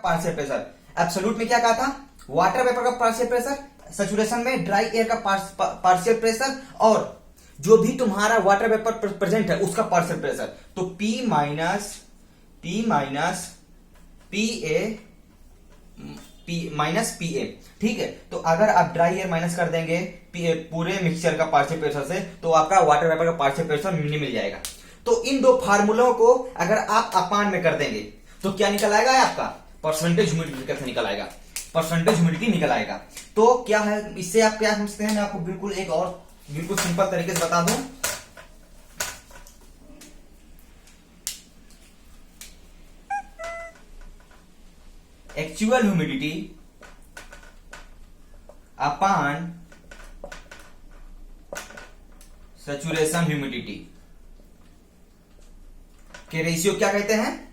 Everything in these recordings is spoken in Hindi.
Partial pressure. एब्सोल्यूट में क्या कहा था, वाटर वेपर का पार्शियल प्रेशर, सैचुरेशन में ड्राई एयर का पार्शियल प्रेशर, और जो भी तुम्हारा वाटर वेपर प्रेजेंट है उसका पार्शियल प्रेशर। तो P माइनस पी ए, ठीक है। तो अगर आप ड्राई एयर माइनस कर देंगे पूरे मिक्सचर का पार्शियल प्रेशर से, तो आपका वाटर वेपर का पार्शियल प्रेशर मिल जाएगा। तो इन दो फार्मूलों को अगर आप अपान में कर देंगे तो क्या निकल आएगा, आपका परसेंटेज ह्यूमिडिटी कैसे निकल आएगा, परसेंटेज ह्यूमिडिटी निकल आएगा। तो क्या है, इससे आप क्या समझते हैं, मैं आपको बिल्कुल एक और बिल्कुल सिंपल तरीके से बता दूं। एक्चुअल ह्यूमिडिटी अपान सैचुरेशन ह्यूमिडिटी के रेशियो क्या कहते हैं,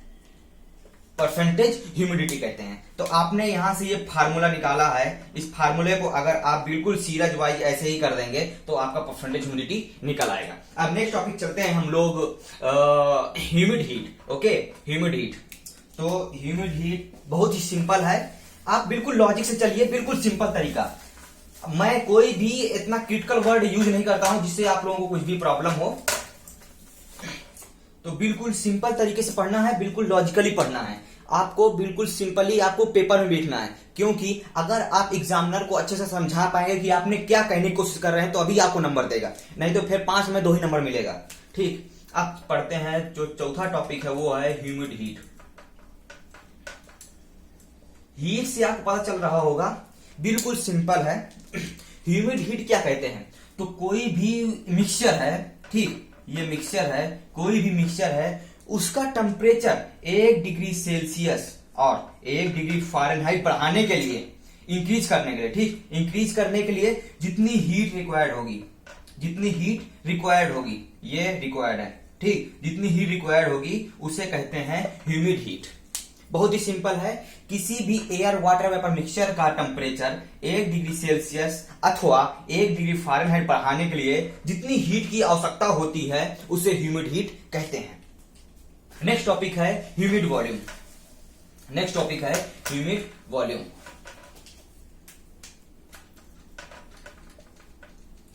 परसेंटेज ह्यूमिडिटी कहते हैं। तो आपने यहां से ये फार्मूला निकाला है, इस फार्मूले को अगर आप बिल्कुल सीरीज वाइज ऐसे ही कर देंगे तो आपका परसेंटेज ह्यूमिडिटी निकल आएगा। अब नेक्स्ट टॉपिक चलते हैं हम लोग, humid heat. Okay, humid heat. तो ह्यूमिड हीट बहुत ही सिंपल है, आप बिल्कुल लॉजिक से चलिए, बिल्कुल सिंपल तरीका। मैं कोई भी इतना क्रिटिकल वर्ड यूज नहीं करता हूं जिससे आप लोगों को कुछ भी प्रॉब्लम हो। तो बिल्कुल सिंपल तरीके से पढ़ना है, बिल्कुल लॉजिकली पढ़ना है आपको, बिल्कुल सिंपली आपको पेपर में लिखना है। क्योंकि अगर आप एग्जामिनर को अच्छे से समझा पाएंगे कि आपने क्या कहने की कोशिश कर रहे हैं तो अभी आपको नंबर देगा, नहीं तो फिर 5 में 2 ही नंबर मिलेगा। ठीक, अब पढ़ते हैं, जो चौथा टॉपिक है वो है ह्यूमिड हीट। हीट से आपको पता चल रहा होगा, बिल्कुल सिंपल है। ह्यूमिड हीट क्या कहते हैं, तो कोई भी मिक्सचर है, ठीक, ये मिक्सचर है, कोई भी मिक्सचर है, उसका टेम्परेचर 1 डिग्री सेल्सियस और 1 डिग्री फ़ारेनहाइट बढ़ाने के लिए, इंक्रीज करने के लिए, ठीक, इंक्रीज करने के लिए जितनी हीट रिक्वायर्ड होगी, जितनी हीट रिक्वायर्ड होगी, ये रिक्वायर्ड है, ठीक, जितनी हीट रिक्वायर्ड होगी उसे कहते हैं ह्यूमिड हीट। बहुत ही सिंपल है, किसी भी एयर वाटर वेपर मिक्सचर का टेम्परेचर 1 डिग्री सेल्सियस अथवा 1 डिग्री फ़ारेनहाइट बढ़ाने के लिए जितनी हीट की आवश्यकता होती है उसे ह्यूमिड हीट कहते हैं। नेक्स्ट टॉपिक है ह्यूमिड वॉल्यूम। नेक्स्ट टॉपिक है ह्यूमिड वॉल्यूम।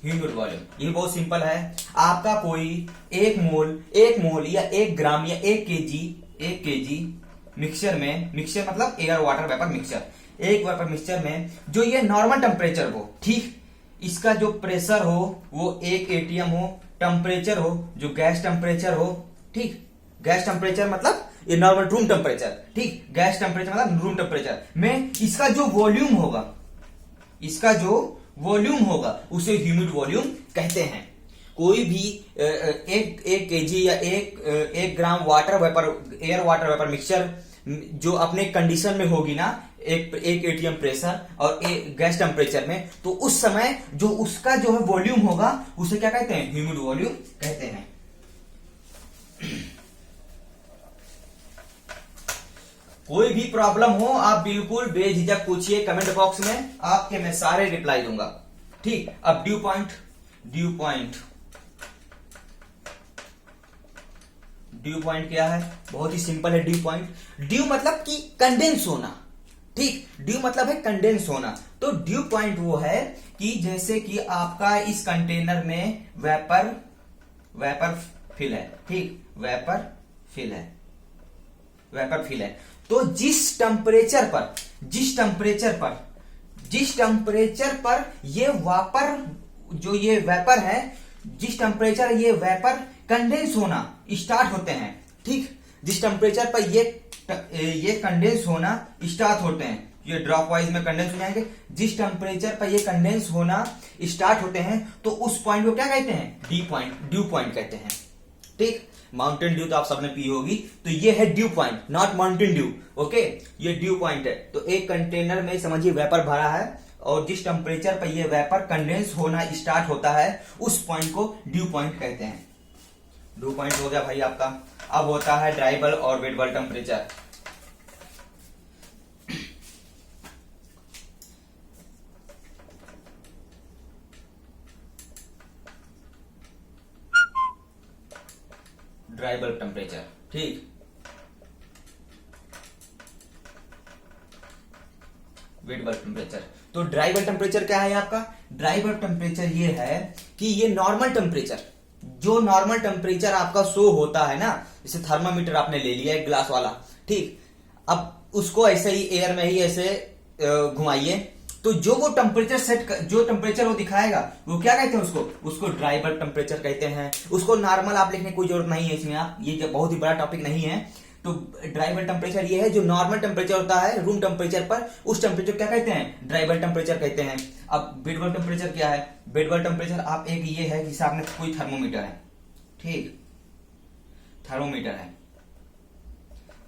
ह्यूमिड वॉल्यूम ये बहुत सिंपल है, आपका कोई 1 मोल या 1 ग्राम या 1 केजी मिक्सचर में, मिक्सचर मतलब एयर वाटर वेपर मिक्सचर, एक वेपर मिक्सचर में जो ये नॉर्मल टेम्परेचर हो, ठीक, इसका जो प्रेशर हो वो 1 atm हो, टेम्परेचर हो जो गैस टेम्परेचर हो, ठीक, गैस टेम्परेचर मतलब ये नॉर्मल रूम टेम्परेचर, ठीक, गैस टेम्परेचर मतलब रूम टेम्परेचर में इसका जो वॉल्यूम होगा, इसका जो वॉल्यूम होगा उसे ह्यूमिड वॉल्यूम कहते हैं। कोई भी एक केजी या एक gram water vapour, air water vapour mixture जो अपने कंडीशन में होगी ना, एक atm प्रेशर और एक गैस टेम्परेचर में, तो उस समय जो उसका जो है वॉल्यूम होगा उसे क्या कहते हैं, ह्यूमिड वॉल्यूम कहते हैं। कोई भी प्रॉब्लम हो आप बिल्कुल बेझिझक पूछिए कमेंट बॉक्स में, आपके मैं सारे रिप्लाई दूंगा, ठीक। अब due point, due point, due point क्या है, बहुत ही सिंपल है। ड्यू पॉइंट, ड्यू मतलब कि कंडेंस होना, ठीक, ड्यू मतलब है कंडेंस होना। तो ड्यू पॉइंट वो है कि जैसे कि आपका इस कंटेनर में वेपर फिल है, ठीक, वेपर फिल है, वेपर फिल है, तो जिस टेम्परेचर पर ये वापर, जो ये वेपर है, जिस टेम्परेचर ये वेपर कंडेंस होना स्टार्ट होते हैं, ठीक, जिस टेम्परेचर पर ये कंडेंस होना स्टार्ट होते हैं, ये ड्रॉप वाइज में कंडेंस हो जाएंगे, जिस टेम्परेचर पर ये कंडेंस होना स्टार्ट होते हैं तो उस पॉइंट को क्या कहते हैं, ड्यू पॉइंट कहते हैं, ठीक। माउंटेन ड्यू तो आप सबने पी होगी, तो ये है due point, not Mountain Dew, okay, ये ड्यू पॉइंट है। तो एक कंटेनर में समझिए वेपर भरा है और जिस टेम्परेचर पर ये वेपर कंडेंस होना स्टार्ट होता है उस पॉइंट को ड्यू पॉइंट कहते हैं। ड्यू पॉइंट हो गया भाई आपका। अब होता है ड्राई बल्ब और wet bulb temperature. Dry bulb temperature, ठीक, वेट बल्ब टेम्परेचर। तो ड्राई बल्ब टेम्परेचर क्या है आपका? ड्राई बल्ब टेम्परेचर ये है कि ये नॉर्मल टेम्परेचर, जो नॉर्मल टेम्परेचर आपका शो होता है ना, जैसे थर्मामीटर आपने ले लिया एक ग्लास वाला, ठीक, अब उसको ऐसे ही एयर में ही ऐसे घुमाइए, तो जो वो टेम्परेचर जो टेम्परेचर वो दिखाएगा वो क्या कहते हैं उसको ड्राई बल्ब टेम्परेचर कहते हैं। उसको नॉर्मल आप लिखने की कोई जरूरत नहीं है इसमें, आप ये बहुत ही बड़ा टॉपिक नहीं है। तो ड्राई बल्ब टेम्परेचर ये है जो नॉर्मल टेम्परेचर होता है रूम टेम्परेचर पर, उस टेम्परेचर क्या कहते हैं? ड्राई बल्ब टेम्परेचर कहते हैं। अब बेड बल्ब टेम्परेचर क्या है? बेड बल्ब टेम्परेचर आप एक ये है, जैसे आपने कोई थर्मोमीटर है, ठीक, थर्मोमीटर है,